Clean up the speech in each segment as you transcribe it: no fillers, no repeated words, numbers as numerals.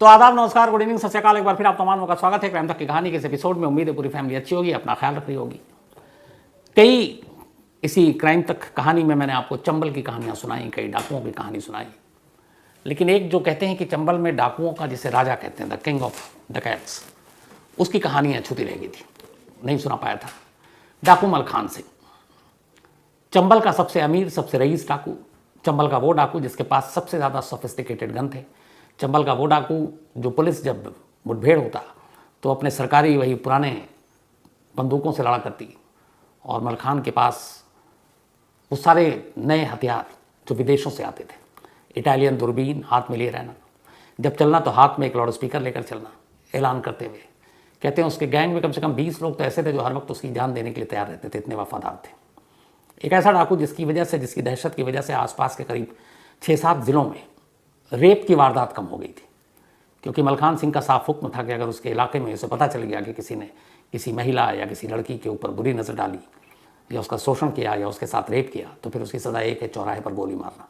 तो आदाब, नमस्कार, गुड इवनिंग, सत श्री अकाल। एक बार फिर आप तमाम लोगों का स्वागत है क्राइम तक की कहानी के इस एपिसोड में। उम्मीद है पूरी फैमिली अच्छी होगी, अपना ख्याल रख रही होगी। कई इसी क्राइम तक कहानी में मैंने आपको चंबल की कहानियां सुनाई, कई डाकुओं की कहानी सुनाई, लेकिन एक जो कहते हैं कि चंबल में डाकुओं का जिसे राजा कहते हैं, द किंग ऑफ डकैट्स, उसकी कहानी अछूती रह गई थी, नहीं सुना पाया था। डाकू मलखान सिंह, चंबल का सबसे अमीर, सबसे रईस डाकू, चंबल का वो डाकू जिसके पास सबसे ज़्यादा सोफिस्टिकेटेड गन थे, चंबल का वो डाकू जो पुलिस जब मुठभेड़ होता तो अपने सरकारी वही पुराने बंदूकों से लड़ा करती, और मलखान के पास वो सारे नए हथियार जो विदेशों से आते थे, इटालियन दूरबीन हाथ में लिए रहना, जब चलना तो हाथ में एक लाउड स्पीकर लेकर चलना, ऐलान करते हुए। कहते हैं उसके गैंग में कम से कम 20 लोग तो ऐसे थे जो हर वक्त उसकी जान देने के लिए तैयार रहते थे, इतने वफादार थे। एक ऐसा डाकू जिसकी दहशत की वजह से आसपास के करीब 6-7 जिलों में रेप की वारदात कम हो गई थी, क्योंकि मलखान सिंह का साफ हुक्म था कि अगर उसके इलाके में उसे पता चल गया कि किसी ने किसी महिला या किसी लड़की के ऊपर बुरी नज़र डाली या उसका शोषण किया या उसके साथ रेप किया, तो फिर उसकी सज़ा एक है, चौराहे पर गोली मारना।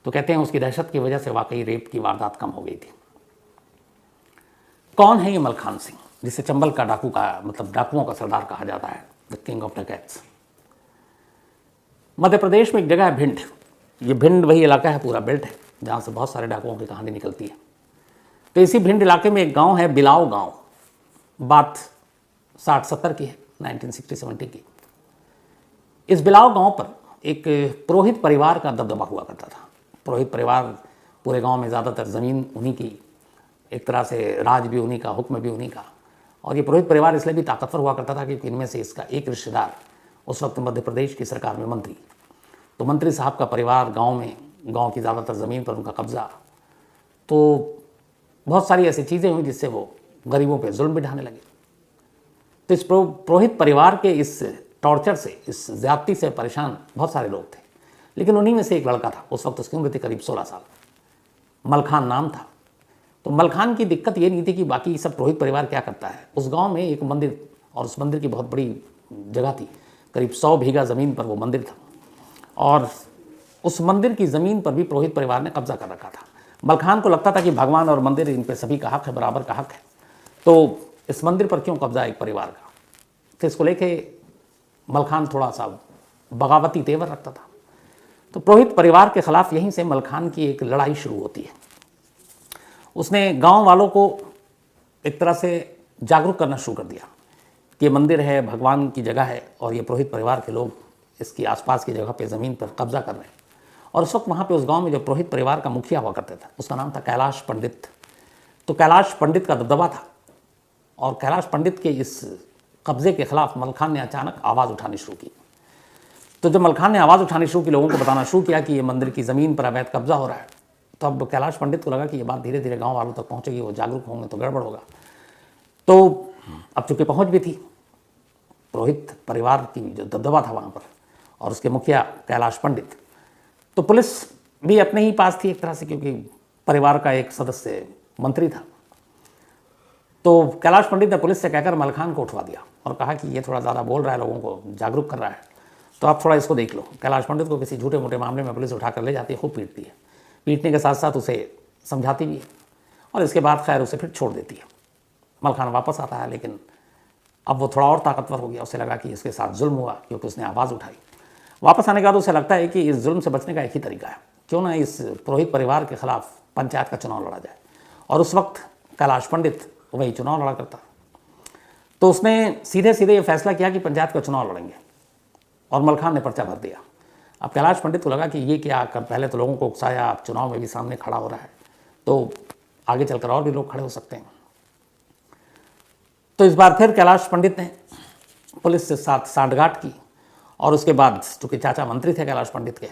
तो कहते हैं उसकी दहशत की वजह से वाकई रेप की वारदात कम हो गई थी। कौन है ये मलखान सिंह, जिसे चंबल का डाकू का मतलब डाकुओं का सरदार कहा जाता है, the king of डकैट्स? Madhya Pradesh में एक जगह है भिंड। ये भिंड वही इलाका है, पूरा बेल्ट है जहाँ से बहुत सारे डाकुओं की कहानी निकलती है। तो इसी भिंड इलाके में एक गांव है, बिलाव गांव। बात 60-70 की है, 1960-70 की। इस बिलाव गांव पर एक पुरोहित परिवार का दबदबा हुआ करता था। पुरोहित परिवार, पूरे गांव में ज़्यादातर ज़मीन उन्हीं की, एक तरह से राज भी उन्हीं का, हुक्म भी उन्हीं का। और ये पुरोहित परिवार इसलिए भी ताकतवर हुआ करता था क्योंकि इनमें से इसका एक रिश्तेदार उस वक्त मध्य प्रदेश की सरकार में मंत्री। तो मंत्री साहब का परिवार गांव में, गांव की ज़्यादातर ज़मीन पर उनका कब्जा। तो बहुत सारी ऐसी चीज़ें हुई जिससे वो गरीबों पे जुल्म भी ढाने लगे। तो इस पुरोहित परिवार के इस टॉर्चर से, इस ज़्यादती से परेशान बहुत सारे लोग थे, लेकिन उन्हीं में से एक लड़का था। उस वक्त उसकी उम्र थी करीब 16 साल, मलखान नाम था। तो मलखान की दिक्कत ये नहीं थी कि बाकी सब पुरोहित परिवार क्या करता है। उस गाँव में एक मंदिर, और उस मंदिर की बहुत बड़ी जगह थी, करीब 100 बीघा ज़मीन पर वो मंदिर था, और उस मंदिर की ज़मीन पर भी पुरोहित परिवार ने कब्जा कर रखा था। मलखान को लगता था कि भगवान और मंदिर, इन पे सभी का हक है, बराबर का हक है, तो इस मंदिर पर क्यों कब्जा एक परिवार का। तो इसको लेके मलखान थोड़ा सा बगावती तेवर रखता था। तो पुरोहित परिवार के खिलाफ यहीं से मलखान की एक लड़ाई शुरू होती है। उसने गांव वालों को एक तरह से जागरूक करना शुरू कर दिया कि ये मंदिर है, भगवान की जगह है, और ये पुरोहित परिवार के लोग इसकी आसपास की जगह पे ज़मीन पर कब्जा कर रहे हैं। और उस वक्त वहाँ पे उस गांव में जो पुरोहित परिवार का मुखिया हुआ करता था, उसका नाम था कैलाश पंडित। तो कैलाश पंडित का दबदबा था, और कैलाश पंडित के इस कब्जे के खिलाफ मलखान ने अचानक आवाज़ उठानी शुरू की। तो जब मलखान ने आवाज़ उठानी शुरू की, लोगों को बताना शुरू किया कि ये मंदिर की ज़मीन पर अवैध कब्जा हो रहा है, तो अब कैलाश पंडित को लगा कि ये बात धीरे धीरे गाँव वालों तक पहुँचेगी, वो जागरूक होंगे तो गड़बड़ होगा। तो अब चूँकि पहुँच भी थी, पुरोहित परिवार की जो दबदबा था वहाँ पर, और उसके मुखिया कैलाश पंडित, तो पुलिस भी अपने ही पास थी एक तरह से, क्योंकि परिवार का एक सदस्य मंत्री था। तो कैलाश पंडित ने पुलिस से कहकर मलखान को उठवा दिया और कहा कि ये थोड़ा ज़्यादा बोल रहा है, लोगों को जागरूक कर रहा है, तो आप थोड़ा इसको देख लो। कैलाश पंडित को किसी झूठे मोटे मामले में पुलिस उठाकर ले जाती है, खूब पीटती है, पीटने के साथ साथ उसे समझाती भी है, और इसके बाद खैर उसे फिर छोड़ देती है। मलखान वापस आता है, लेकिन अब वो थोड़ा और ताकतवर हो गया। उसे लगा कि इसके साथ जुल्म हुआ क्योंकि उसने आवाज़ उठाई। वापस आने के बाद उसे लगता है कि इस जुल्म से बचने का एक ही तरीका है, क्यों ना इस पुरोहित परिवार के खिलाफ पंचायत का चुनाव लड़ा जाए। और उस वक्त कैलाश पंडित वही चुनाव लड़ा करता। तो उसने सीधे सीधे ये फैसला किया कि पंचायत का चुनाव लड़ेंगे, और मलखान ने पर्चा भर दिया। अब कैलाश पंडित को लगा कि ये क्या कर, पहले तो लोगों को उकसाया, अब चुनाव में भी सामने खड़ा हो रहा है, तो आगे चलकर और भी लोग खड़े हो सकते हैं। तो इस बार फिर कैलाश पंडित ने पुलिस से साथ सांठगांठ की, और उसके बाद चूँकि चाचा मंत्री थे कैलाश पंडित के,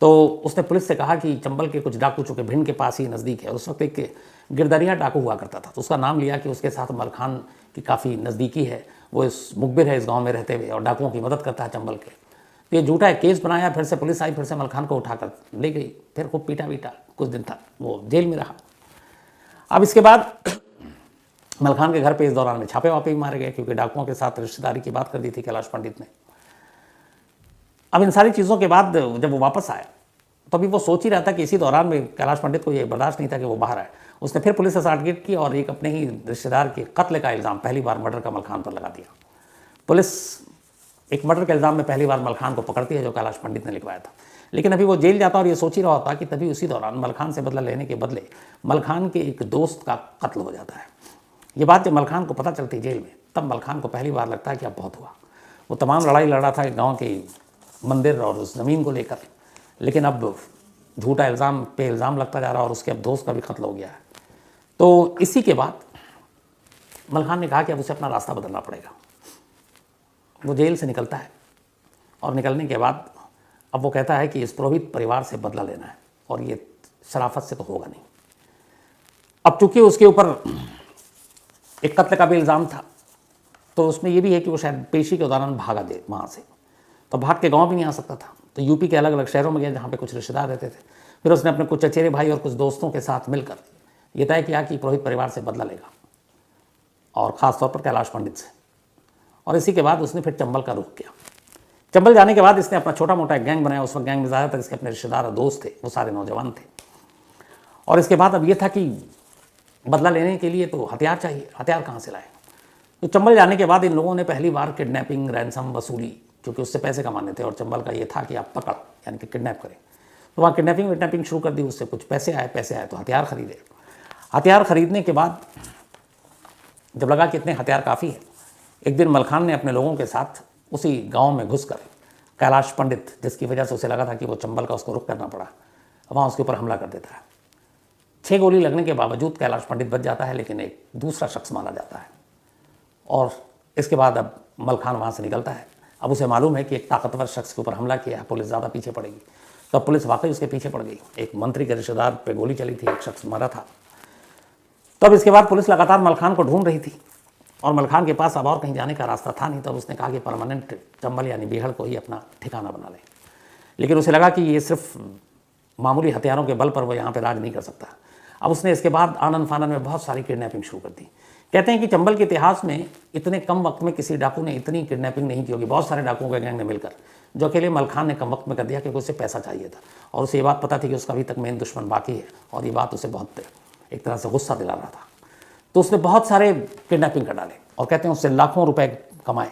तो उसने पुलिस से कहा कि चंबल के कुछ डाकू, चूँकि भिंड के पास ही नज़दीक है, और उस वक्त एक गिरदरिया डाकू हुआ करता था, तो उसका नाम लिया कि उसके साथ मलखान की काफ़ी नज़दीकी है, वो इस मुखबिर है इस गांव में रहते हुए, और डाकुओं की मदद करता है चंबल के। तो ये झूठा केस बनाया, फिर से पुलिस आई, फिर से मलखान को उठाकर ले गई, फिर खूब पीटा, कुछ दिन तक वो जेल में रहा। अब इसके बाद मलखान के घर पे इस दौरान में छापे वापे भी मारे गए, क्योंकि डाकुओं के साथ रिश्तेदारी की बात कर दी थी कैलाश पंडित ने। अब इन सारी चीज़ों के बाद जब वो वापस आया, तो अभी वो सोच ही रहा था कि इसी दौरान में कैलाश पंडित को ये बर्दाश्त नहीं था कि वो बाहर आए। उसने फिर पुलिस से साठगांठ की और एक अपने ही रिश्तेदार के कत्ल का इल्ज़ाम पहली बार मर्डर का मलखान पर लगा दिया। पुलिस एक मर्डर के इल्ज़ाम में पहली बार मलखान को पकड़ती है जो कैलाश पंडित ने लिखवाया था। लेकिन अभी वो जेल जाता और ये सोच ही रहा होता कि तभी उसी दौरान मलखान से बदला लेने के बदले मलखान के एक दोस्त का कत्ल हो जाता है। ये बात जब मलखान को पता चलती जेल में, तब मलखान को पहली बार लगता है कि अब बहुत हुआ। वो तमाम लड़ाई लड़ रहा था गाँव के मंदिर और उस ज़मीन को लेकर, लेकिन अब झूठा इल्ज़ाम पे इल्ज़ाम लगता जा रहा और उसके अब दोस्त का भी कत्ल हो गया है। तो इसी के बाद मलखान ने कहा कि अब उसे अपना रास्ता बदलना पड़ेगा। वो जेल से निकलता है और निकलने के बाद अब वो कहता है कि इस पुरोहित परिवार से बदला लेना है और ये शराफत से तो होगा नहीं। अब चूंकि उसके ऊपर एक कत्ल का भी इल्ज़ाम था, तो उसमें ये भी है कि वो शायद पेशी के दौरान भागा दे वहाँ से, तो भाग के गांव भी नहीं आ सकता था। तो यूपी के अलग अलग शहरों में गया जहाँ पे कुछ रिश्तेदार रहते थे। फिर उसने अपने कुछ चचेरे भाई और कुछ दोस्तों के साथ मिलकर ये तय किया कि पुरोहित परिवार से बदला लेगा, और ख़ास तौर पर कैलाश पंडित से। और इसी के बाद उसने फिर चंबल का रुख किया। चंबल जाने के बाद इसने अपना छोटा मोटा एक गैंग बनाया। उस वक्त गैंग में ज़्यादातर इसके अपने रिश्तेदार और दोस्त थे, वो सारे नौजवान थे। और इसके बाद अब ये था कि बदला लेने के लिए तो हथियार चाहिए, हथियार कहाँ से लाए। तो चंबल जाने के बाद इन लोगों ने पहली बार किडनैपिंग, रैंसम वसूली, क्योंकि उससे पैसे कमाने थे और चंबल का ये था कि आप पकड़ यानी कि किडनैप करें। तो वहाँ किडनैपिंग विडनैपिंग शुरू कर दी। उससे कुछ पैसे आए तो हथियार खरीदे। हथियार खरीदने के बाद जब लगा कि इतने हथियार काफ़ी है, एक दिन मलखान ने अपने लोगों के साथ उसी गांव में घुसकर कैलाश पंडित, जिसकी वजह से उसे लगा था कि वो चंबल का उसको रुख करना पड़ा, वहाँ उसके ऊपर हमला कर देता है। 6 गोली लगने के बावजूद कैलाश पंडित बच जाता है, लेकिन एक दूसरा शख्स मारा जाता है। और इसके बाद अब मलखान वहाँ से निकलता है। अब उसे मालूम है कि एक ताकतवर शख्स के ऊपर हमला किया है, पुलिस ज़्यादा पीछे पड़ेगी। तो अब पुलिस वाकई उसके पीछे पड़ गई। एक मंत्री के रिश्तेदार पे गोली चली थी, एक शख्स मरा था। तो अब इसके बाद पुलिस लगातार मलखान को ढूंढ रही थी और मलखान के पास अब और कहीं जाने का रास्ता था नहीं। तब उसने कहा कि परमानेंट चंबल यानी बीहड़ को ही अपना ठिकाना बना लें। लेकिन उसे लगा कि ये सिर्फ मामूली हथियारों के बल पर वो यहाँ पे राज नहीं कर सकता। अब उसने इसके बाद आनन फानन में बहुत सारी किडनैपिंग शुरू कर दी। कहते हैं कि चंबल के इतिहास में इतने कम वक्त में किसी डाकू ने इतनी किडनैपिंग नहीं की होगी, बहुत सारे डाकुओं के गैंग ने मिलकर, जो अकेले मलखान ने कम वक्त में कर दिया क्योंकि उसे पैसा चाहिए था। और उसे ये बात पता थी कि उसका अभी तक मेन दुश्मन बाकी है, और ये बात उसे बहुत एक तरह से गुस्सा दिला रहा था। तो उसने बहुत सारे किडनैपिंग कर डाले और कहते हैं उससे लाखों रुपए कमाए।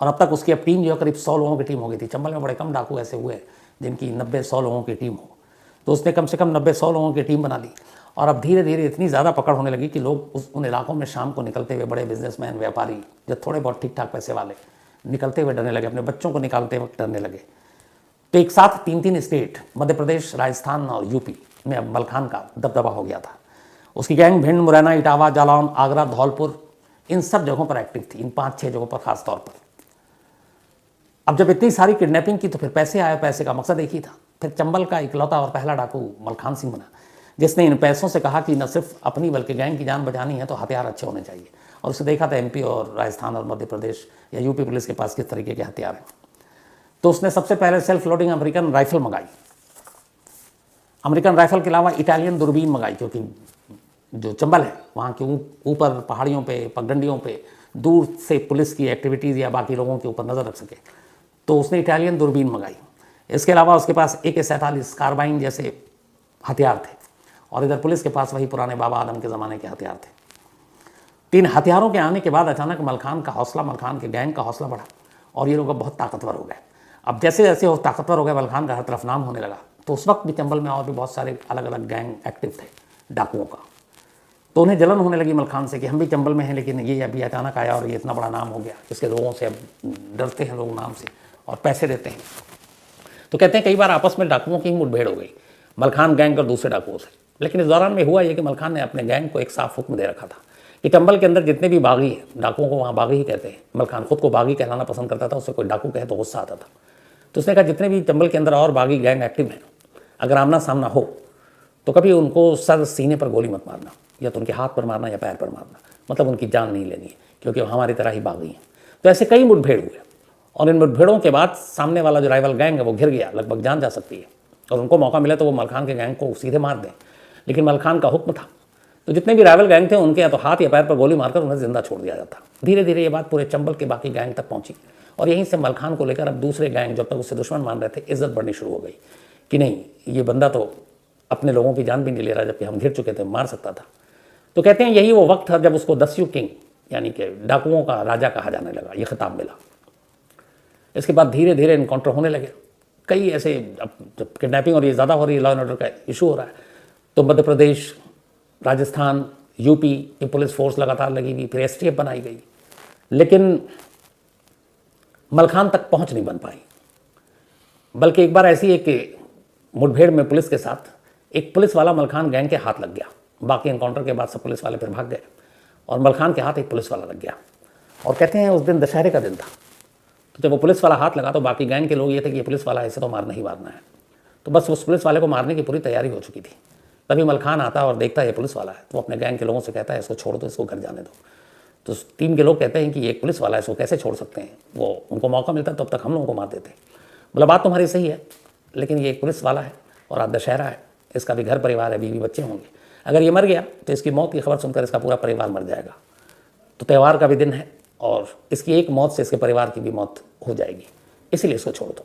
और अब तक उसकी अब टीम जो है करीब 100 लोगों की टीम हो गई थी। चंबल में बड़े कम डाकू ऐसे हुए जिनकी 90-100 लोगों की टीम हो। तो उसने कम से कम 90-100 लोगों की टीम बना ली। और अब धीरे धीरे इतनी ज़्यादा पकड़ होने लगी कि लोग उन इलाकों में शाम को निकलते हुए, बड़े बिजनेसमैन, व्यापारी, जो थोड़े बहुत ठीक ठाक पैसे वाले, निकलते हुए डरने लगे, अपने बच्चों को निकालते वक्त डरने लगे। तो एक साथ 3-3 स्टेट, मध्य प्रदेश, राजस्थान और यूपी में अब मलखान का दबदबा हो गया था। उसकी गैंग भिंड, मुरैना, इटावा, जालौन, आगरा, धौलपुर, इन सब जगहों पर एक्टिव थी, इन 5-6 जगहों पर खास तौर पर। अब जब इतनी सारी किडनैपिंग की तो फिर पैसे आए। पैसे का मकसद एक ही था। फिर चंबल का इकलौता और पहला डाकू मलखान सिंह बना, जिसने इन पैसों से कहा कि न सिर्फ अपनी बल्कि गैंग की जान बचानी है तो हथियार अच्छे होने चाहिए। और उसे देखा था एमपी और राजस्थान और मध्य प्रदेश या यूपी पुलिस के पास किस तरीके के हथियार हैं। तो उसने सबसे पहले सेल्फ लोडिंग अमेरिकन राइफल मंगाई। अमेरिकन राइफल के अलावा इटालियन दूरबीन मंगाई, क्योंकि जो चंबल है वहाँ के ऊपर पहाड़ियों पे, पगडंडियों पे दूर से पुलिस की एक्टिविटीज़ या बाकी लोगों के ऊपर नज़र रख सके। तो उसने इटालियन दूरबीन मंगाई। इसके अलावा उसके पास AK-47 कार्बाइन जैसे हथियार थे, और इधर पुलिस के पास वही पुराने बाबा आदम के ज़माने के हथियार थे। 3 हथियारों के आने के बाद अचानक मलखान का हौसला, मलखान के गैंग का हौसला बढ़ा और ये लोग अब बहुत ताकतवर हो गए। अब जैसे जैसे वो ताकतवर हो गए, मलखान का हर तरफ नाम होने लगा। तो उस वक्त भी चंबल में और भी बहुत सारे अलग अलग गैंग एक्टिव थे डाकुओं का। तो उन्हें जलन होने लगी मलखान से कि हम भी चंबल में हैं, लेकिन ये अभी अचानक आया और ये इतना बड़ा नाम हो गया, इसके लोगों से अब डरते हैं लोग नाम से और पैसे देते हैं। तो कहते हैं कई बार आपस में डाकुओं की ही मुठभेड़ हो गई, मलखान गैंग और दूसरे डाकुओं से। लेकिन इस दौरान में हुआ ये कि मलखान ने अपने गैंग को एक साफ हुक्म दे रखा था कि चंबल के अंदर जितने भी बागी हैं, डाकुओं को वहाँ बागी ही कहते हैं, मलखान खुद को बागी कहलाना पसंद करता था, उससे कोई डाकू कहे तो गुस्सा आता था। तो उसने कहा जितने भी चंबल के अंदर और बागी गैंग एक्टिव हैं, अगर आमना सामना हो तो कभी उनको सर सीने पर गोली मत मारना, या तो उनके हाथ पर मारना या पैर पर मारना, मतलब उनकी जान नहीं लेनी है, क्योंकि वो हमारी तरह ही बागी हैं। तो ऐसे कई मुठभेड़ हुए और इन मुठभेड़ों के बाद सामने वाला जो राइवल गैंग है वो घिर गया, लगभग जान जा सकती है, और उनको मौका मिला तो वो मलखान के गैंग को सीधे मार दें। लेकिन मलखान का हुक्म था, तो जितने भी राइवल गैंग थे उनके या तो हाथ या पैर पर गोली मारकर उन्हें जिंदा छोड़ दिया जाता। धीरे धीरे ये बात पूरे चंबल के बाकी गैंग तक पहुंची और यहीं से मलखान को लेकर अब दूसरे गैंग जो तक उससे दुश्मन मान रहे थे, इज्जत बढ़नी शुरू हो गई। कि नहीं, ये बंदा तो अपने लोगों की जान भी नहीं ले रहा, जबकि हम घिर चुके थे, मार सकता था। तो कहते हैं यही वो वक्त था जब उसको दस्यू किंग यानी कि डाकुओं का राजा कहा जाने लगा, ये खिताब मिला। इसके बाद धीरे धीरे इनकाउंटर होने लगे, कई ऐसे, अब जब किडनैपिंग और ये ज़्यादा हो रही है, लॉ एंड ऑर्डर का इशू हो रहा है, तो मध्य प्रदेश, राजस्थान, यूपी की पुलिस फोर्स लगातार लगी हुई, फिर एसटीएफ बनाई गई, लेकिन मलखान तक पहुंच नहीं बन पाई। बल्कि एक बार ऐसी एक मुठभेड़ में पुलिस के साथ एक पुलिस वाला मलखान गैंग के हाथ लग गया। बाकी एनकाउंटर के बाद सब पुलिस वाले फिर भाग गए और मलखान के हाथ एक पुलिस वाला लग गया। और कहते हैं उस दिन दशहरे का दिन था, तो जब वो पुलिस वाला हाथ लगा तो बाकी गैंग के लोग ये थे कि ये पुलिस वाला ऐसे तो मारना ही मारना है, तो बस उस पुलिस वाले को मारने की पूरी तैयारी हो चुकी थी। तभी मलखान आता और देखता है ये पुलिस वाला है, तो अपने गैंग के लोगों से कहता है इसको छोड़ दो, इसको घर जाने दो। तो टीम के लोग कहते हैं कि ये एक पुलिस वाला है, इसको कैसे छोड़ सकते हैं, वो उनको मौका मिलता तब तक हम लोगों को मार देते। बोला बात तुम्हारी सही है, लेकिन ये एक पुलिस वाला है और आज दशहरा है, इसका भी घर परिवार है, बीवी बच्चे होंगे, अगर ये मर गया तो इसकी मौत की खबर सुनकर इसका पूरा परिवार मर जाएगा। तो त्यौहार का भी दिन है और इसकी एक मौत से इसके परिवार की भी मौत हो जाएगी, इसीलिए इसको छोड़ दो।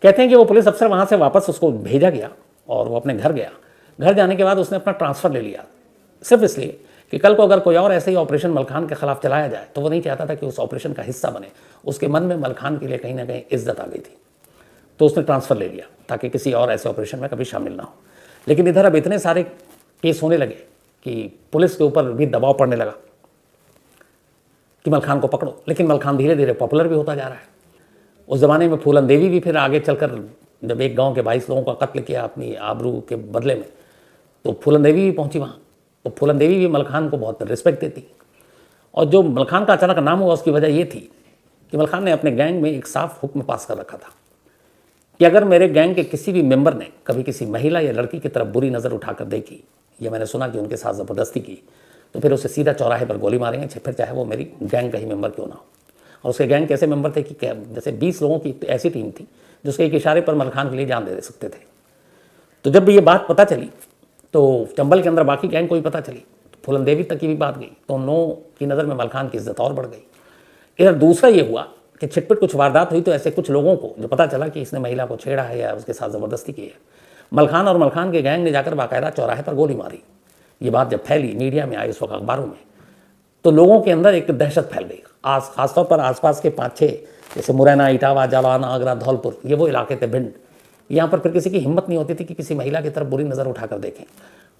कहते हैं कि वो पुलिस अफसर वहाँ से वापस उसको भेजा गया और वो अपने घर गया। घर जाने के बाद उसने अपना ट्रांसफ़र ले लिया, सिर्फ इसलिए कि कल को अगर कोई और ऐसे ही ऑपरेशन मलखान के खिलाफ चलाया जाए तो वो नहीं चाहता था कि उस ऑपरेशन का हिस्सा बने। उसके मन में मलखान के लिए कहीं ना कहीं इज्जत आ गई थी, तो उसने ट्रांसफ़र ले लिया ताकि किसी और ऐसे ऑपरेशन में कभी शामिल ना हो। लेकिन इधर अब इतने सारे केस होने लगे कि पुलिस के ऊपर भी दबाव पड़ने लगा कि मलखान को पकड़ो, लेकिन मलखान धीरे धीरे पॉपुलर भी होता जा रहा है। उस ज़माने में फूलन देवी भी फिर आगे चलकर जब एक गांव के 22 लोगों का कत्ल किया अपनी आबरू के बदले में, तो फूलन देवी भी पहुंची वहाँ। तो फूलन देवी भी मलखान को बहुत रिस्पेक्ट देती। और जो मलखान का अचानक नाम हुआ उसकी वजह ये थी कि मलखान ने अपने गैंग में एक साफ हुक्म पास कर रखा था कि अगर मेरे गैंग के किसी भी मेंबर ने कभी किसी महिला या लड़की की तरफ बुरी नज़र उठाकर देखी या मैंने सुना कि उनके साथ ज़बरदस्ती की, तो फिर उसे सीधा चौराहे पर गोली मारेंगे, फिर चाहे वो मेरी गैंग का ही मेंबर क्यों ना हो। और उसके गैंग कैसे मेंबर थे कि जैसे 20 लोगों की ऐसी टीम थी जो उसके एक इशारे पर मलखान के लिए जान दे सकते थे। तो जब ये बात पता चली तो चंबल के अंदर बाकी गैंग को भी पता चली, तो फूलन देवी तक की भी बात गई, तो नो की नज़र में मलखान की इज्जत और बढ़ गई। इधर दूसरा ये हुआ कि छिटपिट कुछ वारदात हुई तो ऐसे कुछ लोगों को जो पता चला कि इसने महिला को छेड़ा है या उसके साथ ज़बरदस्ती की है, मलखान और मलखान के गैंग ने जाकर बाकायदा चौराहे पर गोली मारी। ये बात जब फैली, मीडिया में आई, उस वक्त अखबारों में, तो लोगों के अंदर एक दहशत फैल गई। खासतौर पर आसपास के 5-6 जैसे मुरैना, इटावा, जालौन, आगरा, धौलपुर, ये वो इलाके थे, भिंड, यहाँ पर फिर किसी की हिम्मत नहीं होती थी कि किसी महिला की तरफ बुरी नज़र उठाकर देखें।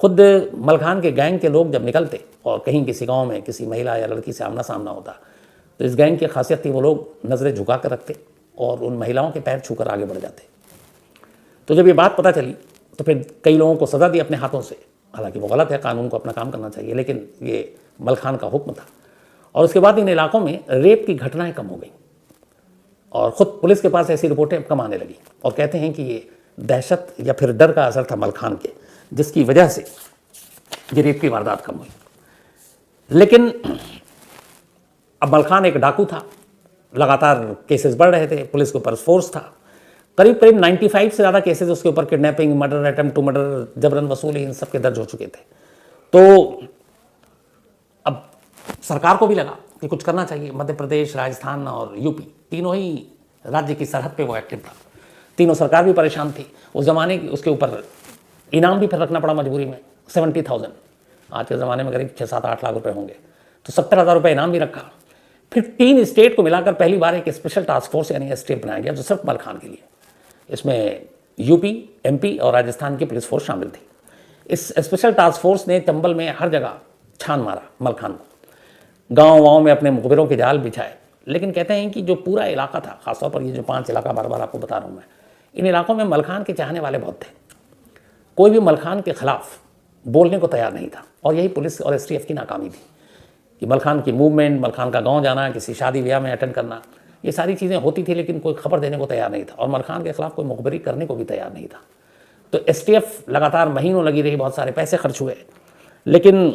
खुद मलखान के गैंग के लोग जब निकलते और कहीं किसी गांव में किसी महिला या लड़की से आमना सामना होता, तो इस गैंग की खासियत थी वो लोग नज़रें झुका कर रखते और उन महिलाओं के पैर छूकर आगे बढ़ जाते। तो जब ये बात पता चली तो फिर कई लोगों को सज़ा दी अपने हाथों से, हालांकि वो गलत है, कानून को अपना काम करना चाहिए, लेकिन ये मलखान का हुक्म था। और उसके बाद इन इलाकों में रेप की घटनाएं कम हो गई और ख़ुद पुलिस के पास ऐसी रिपोर्टें कम आने लगी। और कहते हैं कि ये दहशत या फिर डर का असर था मलखान के, जिसकी वजह से ये रेप की वारदात कम हुई। लेकिन अब मलखान एक डाकू था, लगातार केसेस बढ़ रहे थे, पुलिस के ऊपर फोर्स था, करीब 95 से ज़्यादा केसेस उसके ऊपर kidnapping, murder, attempt to murder, जबरन वसूली, इन सब के दर्ज हो चुके थे। तो अब सरकार को भी लगा कि कुछ करना चाहिए। मध्य प्रदेश, राजस्थान और यूपी तीनों ही राज्य की सरहद पे वो एक्टिव था, तीनों सरकार भी परेशान थी। उस ज़माने की उसके ऊपर इनाम भी फिर रखना पड़ा मजबूरी में, 70,000, आज के ज़माने में करीब 6-7-8 लाख रुपए होंगे, तो 70,000 रुपये इनाम भी रखा। फिर 3 स्टेट को मिलाकर पहली बार एक स्पेशल टास्क फोर्स यानी एसटीएफ बनाया गया जो सिर्फ मलखान के लिए। इसमें यूपी, एमपी और राजस्थान की पुलिस फोर्स शामिल थी। इस स्पेशल टास्क फोर्स ने चंबल में हर जगह छान मारा मलखान को, गाँव में अपने मुखबिरों के जाल बिछाए। लेकिन कहते हैं कि जो पूरा इलाका था, खासतौर पर ये जो 5 इलाका बार बार आपको बता रहा हूँ मैं, इन इलाकों में मलखान के चाहने वाले बहुत थे। कोई भी मलखान के खिलाफ बोलने को तैयार नहीं था। और यही पुलिस और एसटीएफ की नाकामी थी कि मलखान की मूवमेंट, मलखान का गांव जाना, किसी शादी ब्याह में अटेंड करना, ये सारी चीज़ें होती थी, लेकिन कोई खबर देने को तैयार नहीं था और मलखान के खिलाफ कोई मुखबरी करने को भी तैयार नहीं था। तो एसटीएफ लगातार महीनों लगी रही, बहुत सारे पैसे खर्च हुए, लेकिन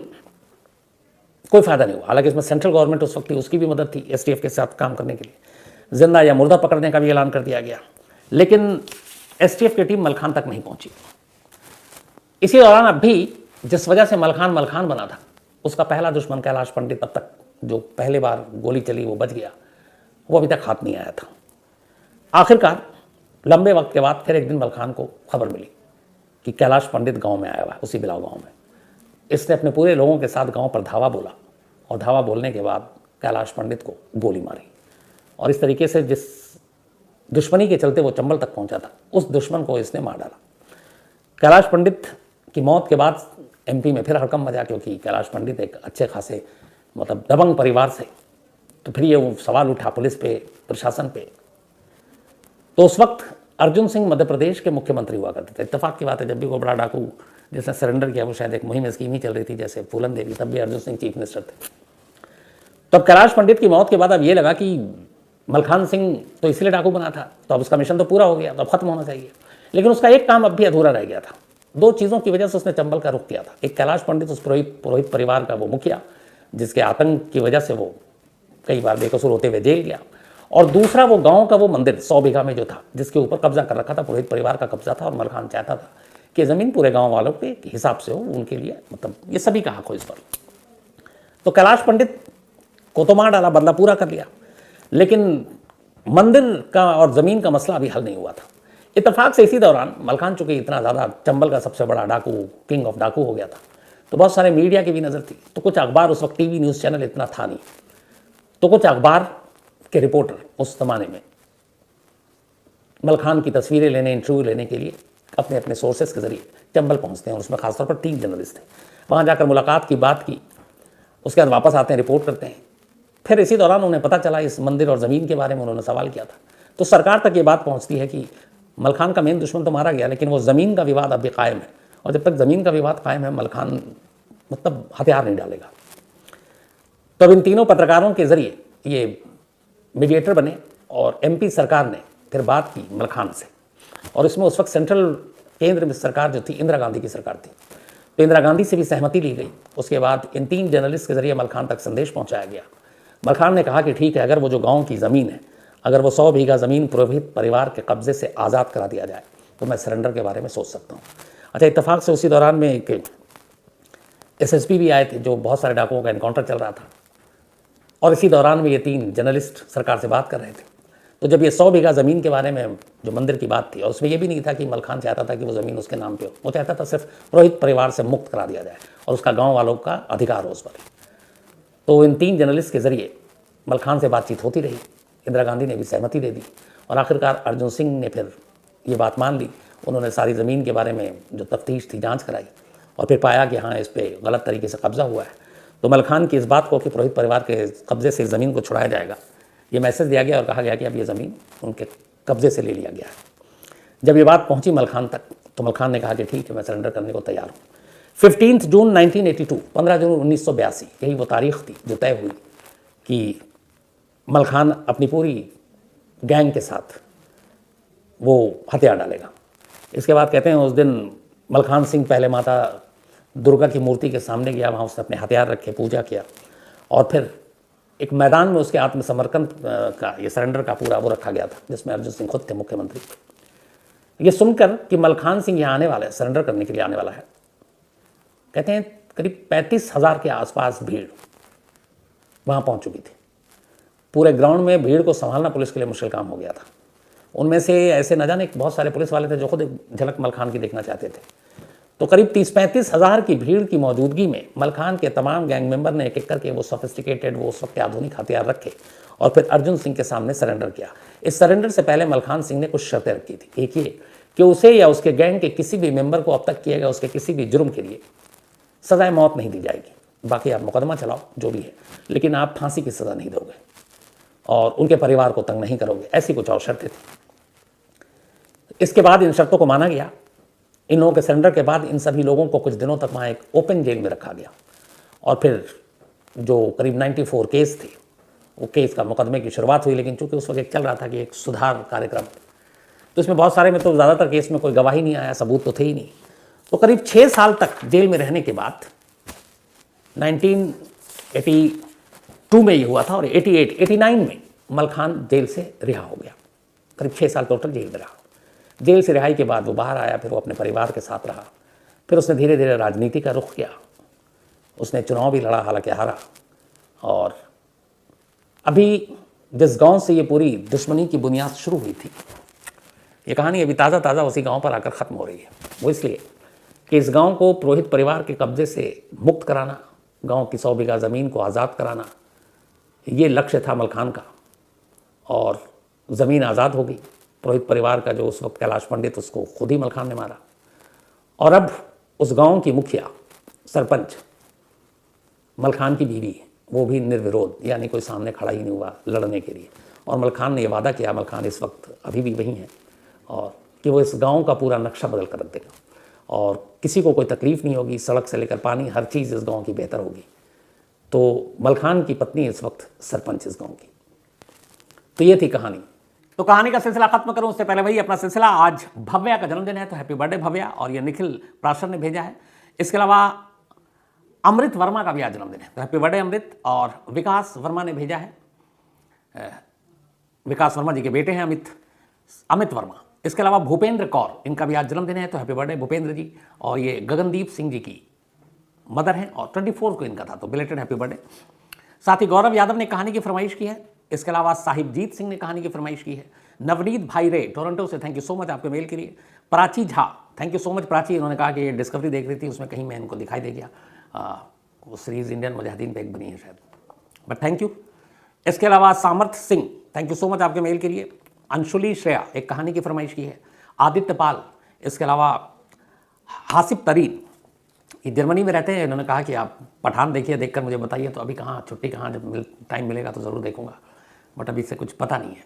कोई फ़ायदा नहीं हुआ। हालांकि इसमें सेंट्रल गवर्नमेंट उस वक्त थी, उसकी भी मदद थी एसटीएफ के साथ काम करने के लिए। जिंदा या मुर्दा पकड़ने का भी ऐलान कर दिया गया, लेकिन एसटीएफ की टीम मलखान तक नहीं पहुंची। इसी दौरान अब भी जिस वजह से मलखान बना था, उसका पहला दुश्मन कैलाश पंडित, अब तक जो पहले बार गोली चली वो बच गया, वो अभी तक हाथ नहीं आया था। आखिरकार लंबे वक्त के बाद फिर एक दिन मलखान को खबर मिली कि कैलाश पंडित गांव में आया हुआ है, उसी बिलाव गांव में। इसने अपने पूरे लोगों के साथ गांव पर धावा बोला और धावा बोलने के बाद कैलाश पंडित को गोली मारी। और इस तरीके से जिस दुश्मनी के चलते वो चंबल तक पहुंचा था, उस दुश्मन को इसने मार डाला। कैलाश पंडित की मौत के बाद एमपी में फिर हड़कंप मचा, क्योंकि कैलाश पंडित एक अच्छे खासे मतलब दबंग परिवार से। तो फिर ये सवाल उठा पुलिस पे, प्रशासन पे। तो उस वक्त अर्जुन सिंह मध्य प्रदेश के मुख्यमंत्री हुआ करते थे। इत्तेफाक की बात है, जब भी कोई बड़ा डाकू जिसने सरेंडर किया, वो शायद एक मुहिम स्कीम ही चल रही थी जैसे फूलन देवी, तब भी अर्जुन सिंह चीफ मिनिस्टर थे। तब कैलाश पंडित की मौत के बाद अब ये लगा कि मलखान सिंह तो इसलिए डाकू बना था, तो अब उसका मिशन तो पूरा हो गया, तो अब खत्म होना चाहिए। लेकिन उसका एक काम अब भी अधूरा रह गया था। दो चीज़ों की वजह से उसने चंबल का रुख किया था। एक, कैलाश पंडित उस पुरोहित परिवार का वो मुखिया जिसके आतंक की वजह से वो कई बार बेकसूर होते हुए जेल गया। और दूसरा, वो गांव का वो मंदिर 100 बीघा में जो था, जिसके ऊपर कब्जा कर रखा था, पुरोहित परिवार का कब्जा था। और मलखान चाहता था कि ज़मीन पूरे गांव वालों के हिसाब से हो, उनके लिए, मतलब ये सभी का हक हो इस पर। तो कैलाश पंडित को तो मार डाला, बदला पूरा कर लिया। लेकिन मंदिर का और ज़मीन का मसला अभी हल नहीं हुआ था। इत्तेफाक से इसी दौरान मलखान चूंकि इतना ज़्यादा चंबल का सबसे बड़ा डाकू, किंग ऑफ डाकू हो गया था, तो बहुत सारे मीडिया की भी नज़र थी। तो कुछ अखबार, उस वक्त टीवी न्यूज़ चैनल इतना था नहीं, तो कुछ अखबार के रिपोर्टर उस ज़माने में मलखान की तस्वीरें लेने, इंटरव्यू लेने के लिए अपने अपने सोर्सेस के जरिए चंबल पहुंचते हैं। और उसमें खासतौर पर 3 जर्नलिस्ट थे। वहाँ जाकर मुलाकात की, बात की, उसके बाद वापस आते हैं, रिपोर्ट करते हैं। फिर इसी दौरान उन्हें पता चला इस मंदिर और ज़मीन के बारे में उन्होंने सवाल किया था। तो सरकार तक ये बात पहुँचती है कि मलखान का मेन दुश्मन तो मारा गया, लेकिन वो ज़मीन का विवाद अभी कायम है। और जब तक ज़मीन का विवाद कायम है, मलखान मतलब हथियार नहीं डालेगा। तो अब इन तीनों पत्रकारों के ज़रिए ये मीडिएटर बने और एमपी सरकार ने फिर बात की मलखान से। और इसमें उस वक्त सेंट्रल केंद्र में सरकार जो थी, इंदिरा गांधी की सरकार थी। तो इंदिरा गांधी से भी सहमति ली गई। उसके बाद इन 3 जर्नलिस्ट के जरिए मलखान तक संदेश पहुंचाया गया। मलखान ने कहा कि ठीक है, अगर वो जो गांव की ज़मीन है, अगर वो 100 बीघा ज़मीन पुरोहित परिवार के कब्जे से आज़ाद करा दिया जाए तो मैं सरेंडर के बारे में सोच सकता हूँ। अच्छा, इत्तेफाक से उसी दौरान में एक एसएसपी भी आए थे, जो बहुत सारे डाकुओं का एनकाउंटर चल रहा था। और इसी दौरान में ये 3 जर्नलिस्ट सरकार से बात कर रहे थे। तो जब ये 100 बीघा ज़मीन के बारे में जो मंदिर की बात थी, और उसमें ये भी नहीं था कि मलखान चाहता था कि वो ज़मीन उसके नाम पे हो, वो चाहता था सिर्फ पुरोहित परिवार से मुक्त करा दिया जाए और उसका गांव वालों का अधिकार हो उस पर। तो इन 3 जर्नलिस्ट के ज़रिए मलखान से बातचीत होती रही। इंदिरा गांधी ने भी सहमति दे दी और आखिरकार अर्जुन सिंह ने फिर ये बात मान ली। उन्होंने सारी ज़मीन के बारे में जो तफ्तीश थी, जाँच कराई और फिर पाया कि हाँ, इस पर गलत तरीके से कब्जा हुआ है। तो मलखान की इस बात को कि पुरोहित परिवार के कब्जे से ज़मीन को छुड़ाया जाएगा, ये मैसेज दिया गया और कहा गया कि अब ये ज़मीन उनके कब्जे से ले लिया गया है। जब ये बात पहुंची मलखान तक, तो मलखान ने कहा कि ठीक है, मैं सरेंडर करने को तैयार हूँ। 15 जून 1982, 15 जून 1982, यही वो तारीख थी जो तय हुई कि मलखान अपनी पूरी गैंग के साथ वो हथियार डालेगा। इसके बाद कहते हैं उस दिन मलखान सिंह पहले माता दुर्गा की मूर्ति के सामने गया, वहाँ उसने अपने हथियार रखे, पूजा किया और फिर एक मैदान में उसके आत्मसमर्पण का, ये सरेंडर का पूरा वो रखा गया था, जिसमें अर्जुन सिंह खुद थे मुख्यमंत्री। ये सुनकर कि मलखान सिंह यहाँ आने वाला है, सरेंडर करने के लिए आने वाला है, कहते हैं करीब 35,000 के आसपास भीड़ वहाँ पहुँच चुकी थी। पूरे ग्राउंड में भीड़ को संभालना पुलिस के लिए मुश्किल काम हो गया था। उनमें से ऐसे न जाने बहुत सारे पुलिस वाले थे जो खुद एक झलक मलखान की देखना चाहते थे। तो करीब 30-35 हज़ार की भीड़ की मौजूदगी में मलखान के तमाम गैंग मेंबर ने एक एक करके वो सोफिस्टिकेटेड, वो उस वक्त आधुनिक हथियार रखे और फिर अर्जुन सिंह के सामने सरेंडर किया। इस सरेंडर से पहले मलखान सिंह ने कुछ शर्तें रखी थी। एक ये कि उसे या उसके गैंग के किसी भी मेंबर को अब तक किए गए उसके किसी भी जुर्म के लिए सजाए मौत नहीं दी जाएगी। बाकी आप मुकदमा चलाओ जो भी है, लेकिन आप फांसी की सज़ा नहीं दोगे और उनके परिवार को तंग नहीं करोगे, ऐसी कुछ और शर्तें थी। इसके बाद इन शर्तों को माना गया। इन लोगों के सरेंडर के बाद इन सभी लोगों को कुछ दिनों तक वहाँ एक ओपन जेल में रखा गया और फिर जो करीब 94 केस थे, वो केस का मुकदमे की शुरुआत हुई। लेकिन चूंकि उस वक्त चल रहा था कि एक सुधार कार्यक्रम, तो इसमें बहुत सारे में तो ज़्यादातर केस में कोई गवाही नहीं आया, सबूत तो थे ही नहीं। तो करीब 6 साल तक जेल में रहने के बाद 1982 में ये हुआ था और 89 में मलखान जेल से रिहा हो गया। करीब 6 साल टोटल जेल में रहा। जेल से रिहाई के बाद वो बाहर आया, फिर वो अपने परिवार के साथ रहा। फिर उसने धीरे धीरे राजनीति का रुख किया। उसने चुनाव भी लड़ा, हालांकि हारा। और अभी जिस गांव से ये पूरी दुश्मनी की बुनियाद शुरू हुई थी, ये कहानी अभी ताज़ा ताज़ा उसी गांव पर आकर ख़त्म हो रही है। वो इसलिए कि इस गांव को पुरोहित परिवार के कब्जे से मुक्त कराना, गांव की 100 बीघा ज़मीन को आज़ाद कराना, ये लक्ष्य था मलखान का। और ज़मीन आज़ाद हो गई। पुरोहित परिवार का जो उस वक्त कैलाश पंडित, उसको खुद ही मलखान ने मारा। और अब उस गांव की मुखिया सरपंच मलखान की बीवी, वो भी निर्विरोध, यानी कोई सामने खड़ा ही नहीं हुआ लड़ने के लिए। और मलखान ने ये वादा किया, मलखान इस वक्त अभी भी वहीं है, और कि वो इस गांव का पूरा नक्शा बदल कर रख देगा और किसी को कोई तकलीफ नहीं होगी, सड़क से लेकर पानी, हर चीज़ इस गांव की बेहतर होगी। तो मलखान की पत्नी इस वक्त सरपंच इस गांव की। तो ये थी कहानी। तो कहानी का सिलसिला खत्म करूं उससे पहले वही अपना सिलसिला, आज भव्या का जन्मदिन है, तो हैप्पी बर्थडे भव्या। और ये निखिल प्राशर ने भेजा है। इसके अलावा अमृत वर्मा का भी आज जन्मदिन है, तो हैप्पी बर्थडे अमृत। और विकास वर्मा ने भेजा है, विकास वर्मा जी के बेटे हैं अमित वर्मा। इसके अलावा भूपेंद्र कौर, इनका भी आज जन्मदिन है, तो हैप्पी बर्थडे भूपेंद्र जी। और ये गगनदीप सिंह जी की मदर हैं और 24 को इनका था, तो बिलेटेड हैप्पी बर्थडे। साथ ही गौरव यादव ने कहानी की फरमाइश की है। इसके अलावा साहिबजीत सिंह ने कहानी की फरमाइश की है। नवनीत भाई रे टोरंटो से, थैंक यू सो मच आपके मेल के लिए। Prachi Jha, thank you so much Prachi. इन्होंने कहा कि ये डिस्कवरी देख रही थी, उसमें कहीं मैं इनको दिखाई दे गया। वो सीरीज़ इंडियन मुजाहिदीन पे एक बनी है शायद, बट थैंक यू। इसके अलावा सामर्थ Singh, thank you so much आपके मेल के लिए। अंशुली श्रेया एक कहानी की फरमाइश की है। आदित्य पाल, इसके अलावा हासिब तरीन, ये जर्मनी में रहते हैं। इन्होंने कहा कि आप पठान देखिए, देखकर मुझे बताइए। तो अभी कहाँ छुट्टी, कहाँ जब टाइम मिलेगा तो ज़रूर देखूंगा, बट अभी से कुछ पता नहीं है।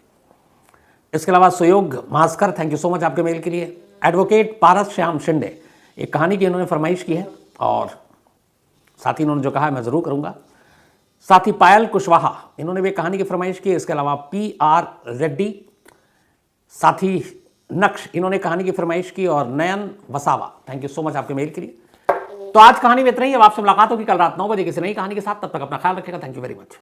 इसके अलावा सुयोग Bhaskar, thank you so much आपके मेल के लिए। एडवोकेट पारस श्याम शिंदे, एक कहानी की इन्होंने फरमाइश की है और साथ ही इन्होंने जो कहा है मैं ज़रूर करूँगा। साथ ही पायल कुशवाहा, इन्होंने भी कहानी की फरमाइश की है। इसके अलावा PR रेड्डी, साथ ही नक्श, इन्होंने कहानी की फरमाइश की। और Nayan Vasava, thank you so much आपके मेल के लिए। तो आज कहानी में इतना ही। अब आपसे मुलाकात होगी कल रात 9 बजे किसी नई कहानी के साथ। तब तक अपना ख्याल रखिएगा। Thank you very much.